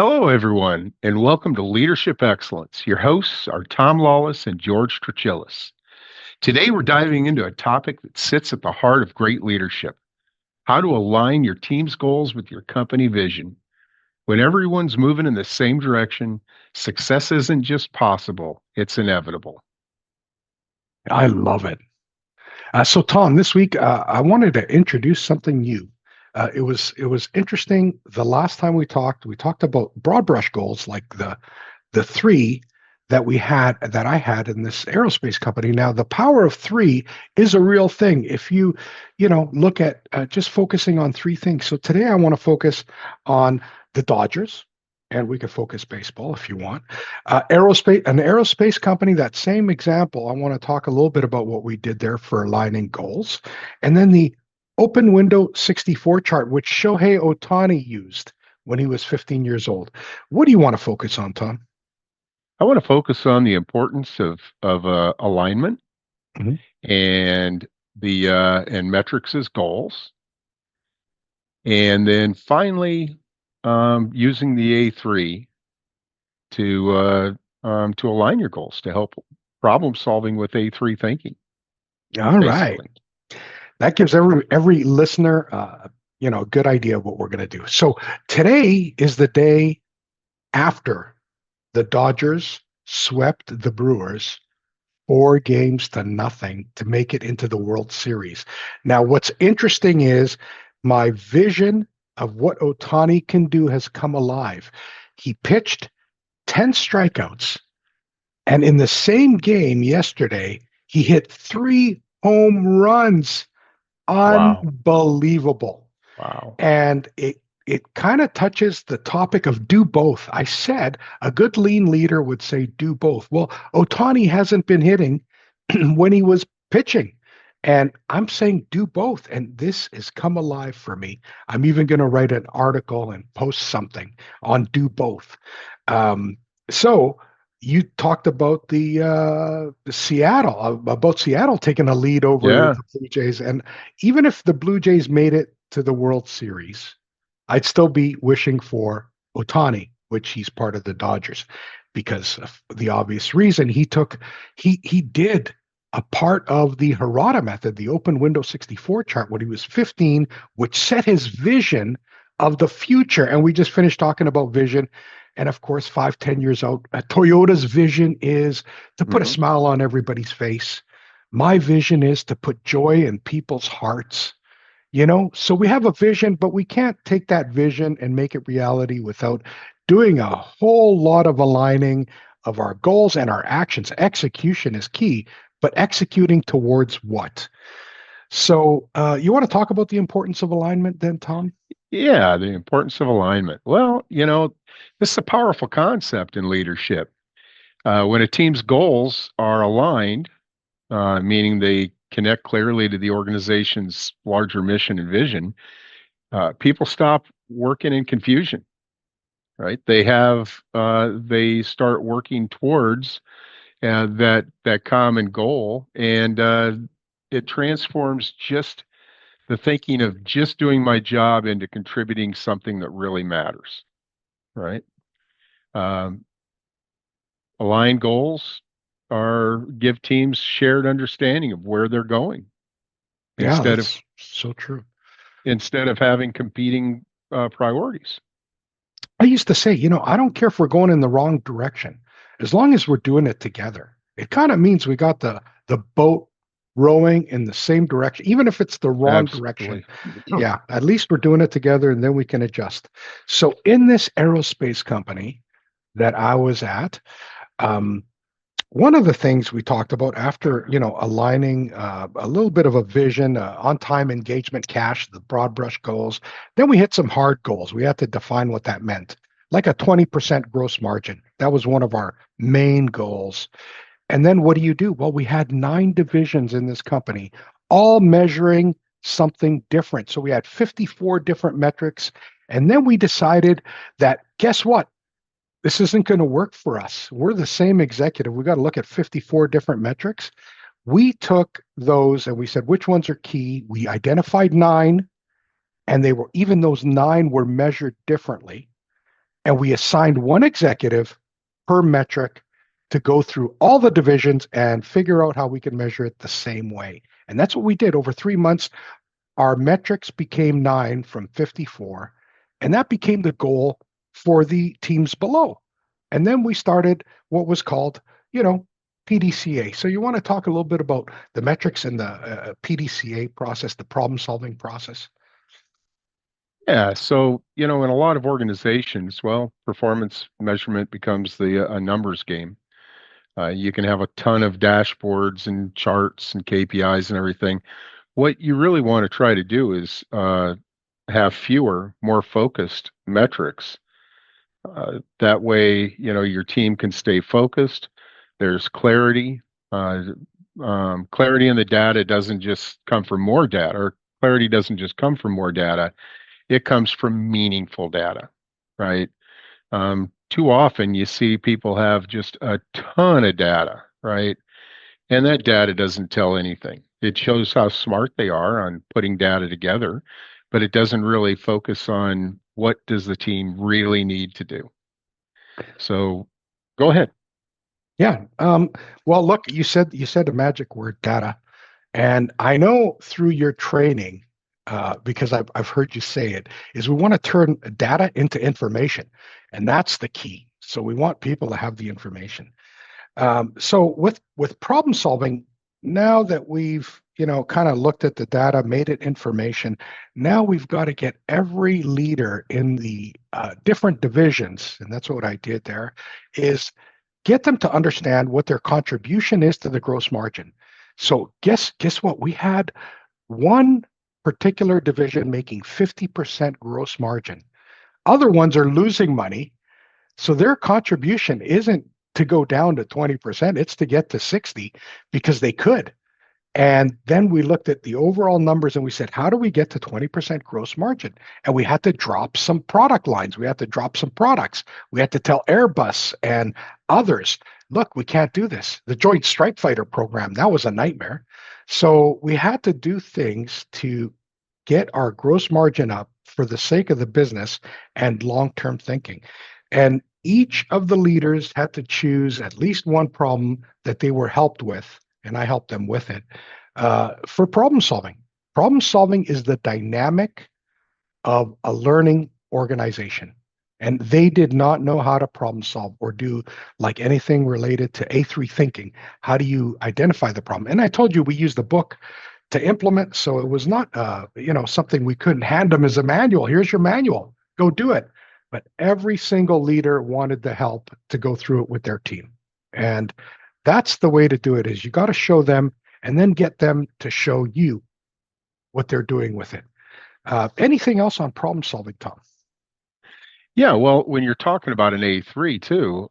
Hello, everyone, and welcome to Leadership Excellence. Your hosts are Tom Lawless and George Trachilis. Today, we're diving into a topic that sits at the heart of great leadership: how to align your team's goals with your company vision. When everyone's moving in the same direction, success isn't just possible, it's inevitable. I love it. So, Tom, this week I wanted to introduce something new. It was interesting. The last time we talked about broad brush goals, like the three that I had in this aerospace company. Now, the power of three is a real thing. If you look at just focusing on three things. So today I want to focus on the Dodgers, and we could focus baseball if you want. An aerospace company, that same example. I want to talk a little bit about what we did there for aligning goals, and then the open window 64 chart, which Shohei Ohtani used when he was 15 years old. What do you want to focus on, Tom? I want to focus on the importance of alignment Mhm. and the metrics as goals, and then finally using the A3 to align your goals to help problem solving with A3 thinking, All right. basically. That gives every listener, a good idea of what we're going to do. So today is the day after the Dodgers swept the Brewers 4 games to nothing to make it into the World Series. Now, what's interesting is my vision of what Otani can do has come alive. He pitched 10 strikeouts, and in the same game yesterday, he hit 3 home runs. Wow. Unbelievable. Wow. And it kind of touches the topic of do both. I said a good lean leader would say do both. Well, Otani hasn't been hitting when he was pitching. And I'm saying do both. And this has come alive for me. I'm even going to write an article and post something on do both. Um, so you talked about the Seattle, about Seattle taking a lead over Yeah. the Blue Jays. And even if the Blue Jays made it to the World Series, I'd still be wishing for Otani, which he's part of the Dodgers, because of the obvious reason he did a part of the Hirata method, the open window 64 chart when he was 15, which set his vision of the future. And we just finished talking about vision. And of course, 5, 10 years out, Toyota's vision is to put a Hmm. smile on everybody's face. My vision is to put joy in people's hearts. So we have a vision, but we can't take that vision and make it reality without doing a whole lot of aligning of our goals and our actions. Execution is key, but executing towards what? So, you want to talk about the importance of alignment then, Tom? Yeah, the importance of alignment. Well, this is a powerful concept in leadership. When a team's goals are aligned, meaning they connect clearly to the organization's larger mission and vision, people stop working in confusion, right? They start working towards that common goal, and it transforms just the thinking of just doing my job into contributing something that really matters, right? Um, Aligned goals are give teams shared understanding of where they're going Yeah, instead of that's so true. having competing priorities. I used to say, I don't care if we're going in the wrong direction, as long as we're doing it together. It kind of means we got the boat rowing in the same direction, even if it's the wrong direction. Absolutely. Yeah, at least we're doing it together and then we can adjust. So in this aerospace company that I was at, um, one of the things we talked about after, aligning a little bit of a vision, on-time engagement cash, the broad brush goals, then we hit some hard goals. We had to define what that meant, like a 20% gross margin. That was one of our main goals. And then what do you do? Well, we had 9 divisions in this company, all measuring something different. So we had 54 different metrics. And then we decided that, guess what? This isn't going to work for us. We're the same executive. We got to look at 54 different metrics. We took those and we said, which ones are key? We identified 9, and they were, even those 9 were measured differently. and we assigned one executive per metric to go through all the divisions and figure out how we can measure it the same way. And that's what we did over 3 months. Our metrics became 9 from 54, and that became the goal for the teams below. And then we started what was called, you know, PDCA. So you want to talk a little bit about the metrics and the PDCA process, the problem solving process? Yeah. So, in a lot of organizations, well, performance measurement becomes a numbers game. You can have a ton of dashboards and charts and KPIs and everything. What you really want to try to do is have fewer, more focused metrics. That way, your team can stay focused. There's clarity. Uh, Clarity in the data doesn't just come from more data, or clarity doesn't just come from more data. It comes from meaningful data, right? Too often you see people have just a ton of data, right? And that data doesn't tell anything. It shows how smart they are on putting data together, but it doesn't really focus on what does the team really need to do. So go ahead. Yeah. Well, look, you said the magic word data, and I know through your training, because I've heard you say it, is we want to turn data into information, and that's the key. So we want people to have the information. So with problem solving, now that we've kind of looked at the data, made it information, now we've got to get every leader in the different divisions, and that's what I did there, is get them to understand what their contribution is to the gross margin. So guess what? We had one particular division making 50% gross margin. Other ones are losing money, so their contribution isn't to go down to 20%, it's to get to 60 because they could. And then we looked at the overall numbers and we said, how do we get to 20% gross margin? And we had to drop some product lines. We had to drop some products. We had to tell Airbus and others, look, we can't do this. The Joint Strike Fighter program, that was a nightmare. So we had to do things to get our gross margin up for the sake of the business and long term thinking. And each of the leaders had to choose at least one problem that they were helped with, and I helped them with it for problem solving. Problem solving is the dynamic of a learning organization. And they did not know how to problem solve or do like anything related to A3 thinking. How do you identify the problem? And I told you we used the book to implement. So it was not, something we couldn't hand them as a manual. Here's your manual. Go do it. But every single leader wanted the help to go through it with their team. And that's the way to do it is you got to show them and then get them to show you what they're doing with it. Anything else on problem solving, Tom? Yeah, well, when you're talking about an A3 too,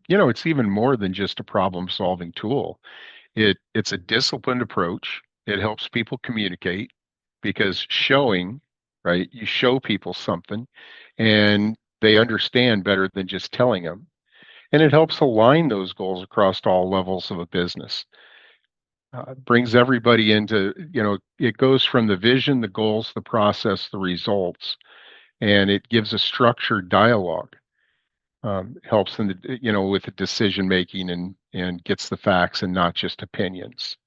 it's even more than just a problem-solving tool. It's a disciplined approach. It helps people communicate because showing, right? You show people something and they understand better than just telling them. And it helps align those goals across all levels of a business. Brings everybody into, it goes from the vision, the goals, the process, the results, and it gives a structured dialogue. Helps in with the decision making and gets the facts and not just opinions.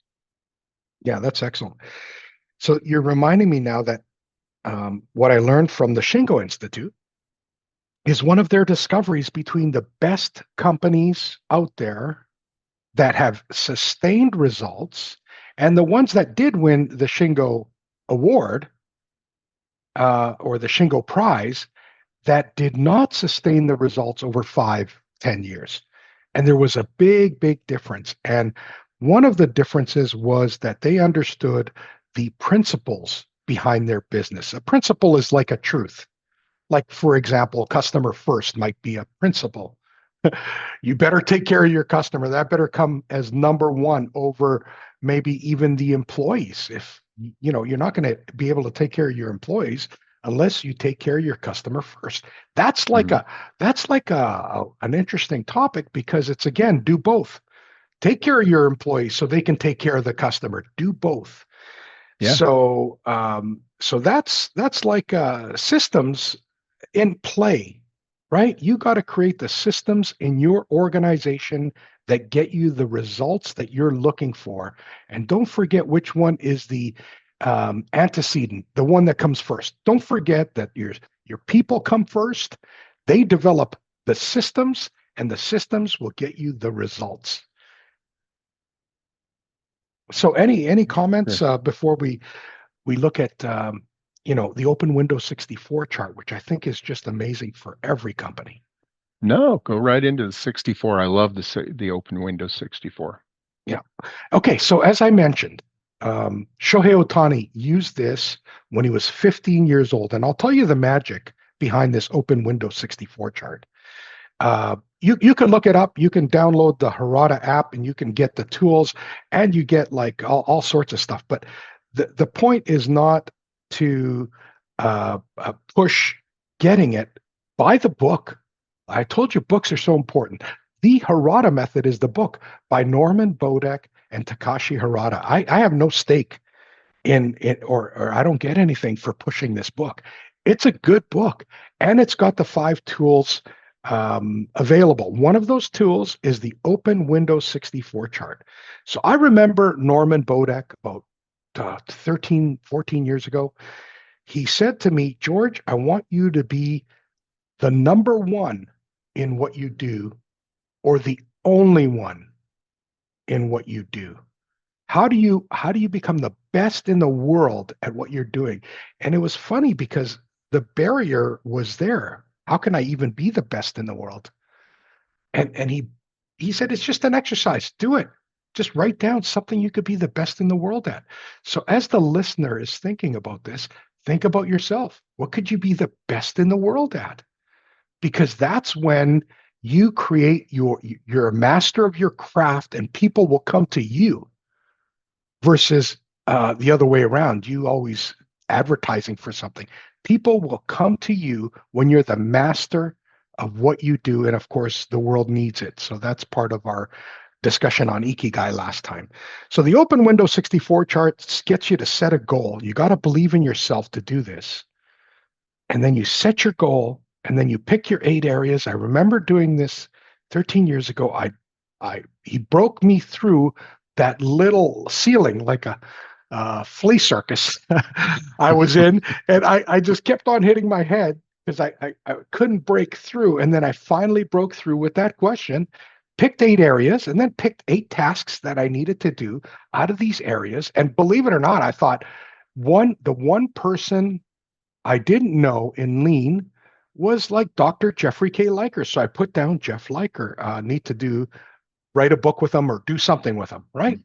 Yeah, that's excellent. So you're reminding me now that what I learned from the Shingo Institute is one of their discoveries between the best companies out there that have sustained results and the ones that did win the Shingo Award or the Shingo Prize that did not sustain the results over 5, 10 years. And there was a big, big difference. And one of the differences was that they understood the principles behind their business. A principle is like a truth. Like, for example, customer first might be a principle. You better take care of your customer. That better come as number one over maybe even the employees. If you're not going to be able to take care of your employees unless you take care of your customer first. That's like Mhm. a that's like an interesting topic because it's again do both. Take care of your employees so they can take care of the customer. Do both. Yeah. So that's like systems in play right? You got to create the systems in your organization that get you the results that you're looking for. And don't forget which one is the antecedent, the one that comes first. Don't forget that your people come first. They develop the systems, and the systems will get you the results. So, any comments Sure. before we look at the open window 64 chart, which I think is just amazing for every company. No, go right into the 64. I love the open Windows 64. Yeah. Okay. So as I mentioned, Shohei Ohtani used this when he was 15 years old, and I'll tell you the magic behind this open window 64 chart. You can look it up. You can download the Harada app, and you can get the tools, and you get like all sorts of stuff. But the point is not to push getting it. Buy the book. I told you books are so important. The Harada Method is the book by Norman Bodek and Takashi Harada. I have no stake in it, or I don't get anything for pushing this book. It's a good book, and it's got the 5 tools available. One of those tools is the Open Windows 64 chart. So I remember Norman Bodek about 13, 14 years ago. He said to me, George, I want you to be the number one in what you do, or the only one in what you do. How do you become the best in the world at what you're doing? And it was funny because the barrier was there. How can I even be the best in the world? And he said it's just an exercise. Do it. Just write down something you could be the best in the world at. So as the listener is thinking about this, think about yourself. What could you be the best in the world at? Because that's when you create you're a master of your craft, and people will come to you versus the other way around. You always advertising for something. People will come to you when you're the master of what you do. And of course, the world needs it. So that's part of our discussion on Ikigai last time. So the open window 64 chart gets you to set a goal. You got to believe in yourself to do this. And then you set your goal, and then you pick your 8 areas. I remember doing this 13 years ago. He broke me through that little ceiling like a flea circus I was in, and I just kept on hitting my head because I couldn't break through. And then I finally broke through with that question, picked 8 areas, and then picked 8 tasks that I needed to do out of these areas. And believe it or not, I thought the one person I didn't know in lean was like Dr. Jeffrey K. Liker. So I put down Jeff Liker, need to write a book with him or do something with him, right?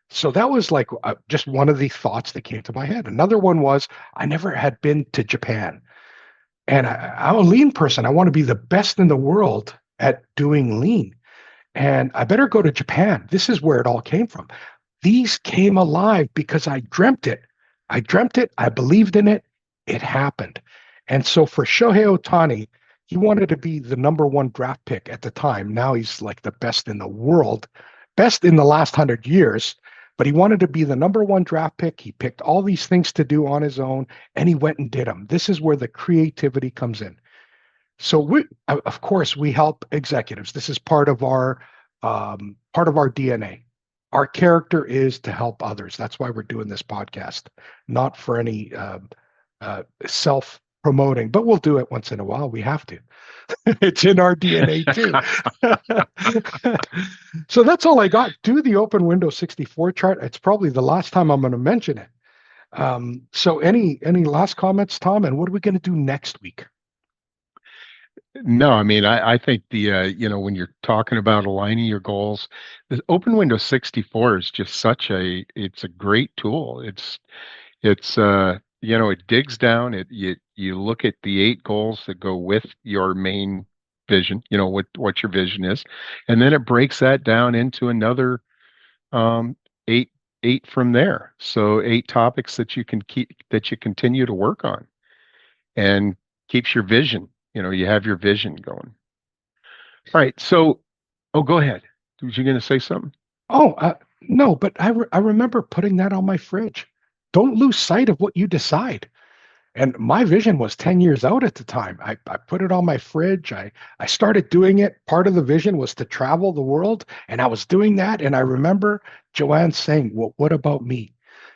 So that was like just one of the thoughts that came to my head. Another one was I never had been to Japan. And I'm a lean person. I want to be the best in the world at doing lean. And I better go to Japan. This is where it all came from. These came alive because I dreamt it. I dreamt it. I believed in it. It happened. And so for Shohei Ohtani, he wanted to be the number one draft pick at the time. Now he's like the best in the world, best in the last 100 years. But he wanted to be the number one draft pick. He picked all these things to do on his own, and he went and did them. This is where the creativity comes in. So of course, we help executives. This is part of our DNA. Our character is to help others. That's why we're doing this podcast, not for any self promoting, but we'll do it once in a while. We have to. It's in our DNA too. So that's all I got. Do the open window 64 chart. It's probably the last time I'm going to mention it. So any last comments, Tom? And what are we going to do next week? No, I mean, I think when you're talking about aligning your goals, the Open Windows 64 is just it's a great tool. It digs down, you look at the 8 goals that go with your main vision, what your vision is, and then it breaks that down into another um, eight, eight from there. So 8 topics that you continue to work on and keeps your vision. You have your vision going. All right. So, oh, go ahead. Was you going to say something? Oh, no, but I remember putting that on my fridge. Don't lose sight of what you decide. And my vision was 10 years out at the time. I put it on my fridge. I started doing it. Part of the vision was to travel the world, and I was doing that. And I remember Joanne saying, "Well, what about me?"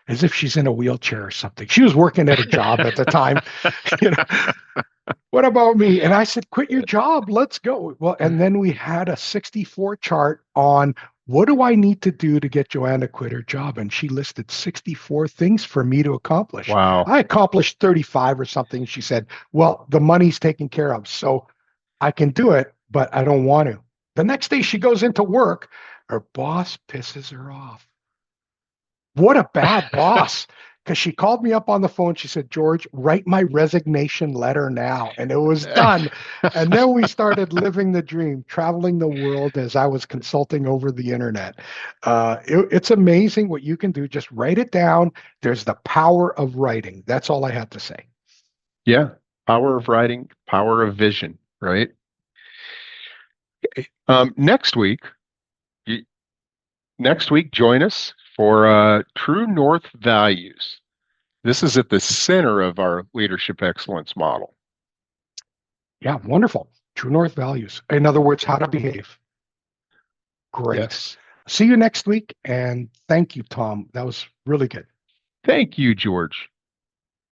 As if she's in a wheelchair or something. She was working at a job at the time. You know, what about me? And I said, quit your job. Let's go. Well, and then we had a 64 chart on what do I need to do to get Joanne to quit her job? And she listed 64 things for me to accomplish. Wow. I accomplished 35 or something. She said, well, the money's taken care of. So I can do it, but I don't want to. The next day she goes into work. Her boss pisses her off. What a bad boss. Because she called me up on the phone. She said, George, write my resignation letter now. And it was done. And then we started living the dream, traveling the world as I was consulting over the internet. It's amazing what you can do. Just write it down. There's the power of writing. That's all I have to say. Yeah. Power of writing, power of vision, right? Next week, y- next week, join us for True North Values. This is at the center of our leadership excellence model. Yeah, wonderful. True North values. In other words, how to behave. Great. Yes. See you next week. And thank you, Tom. That was really good. Thank you, George.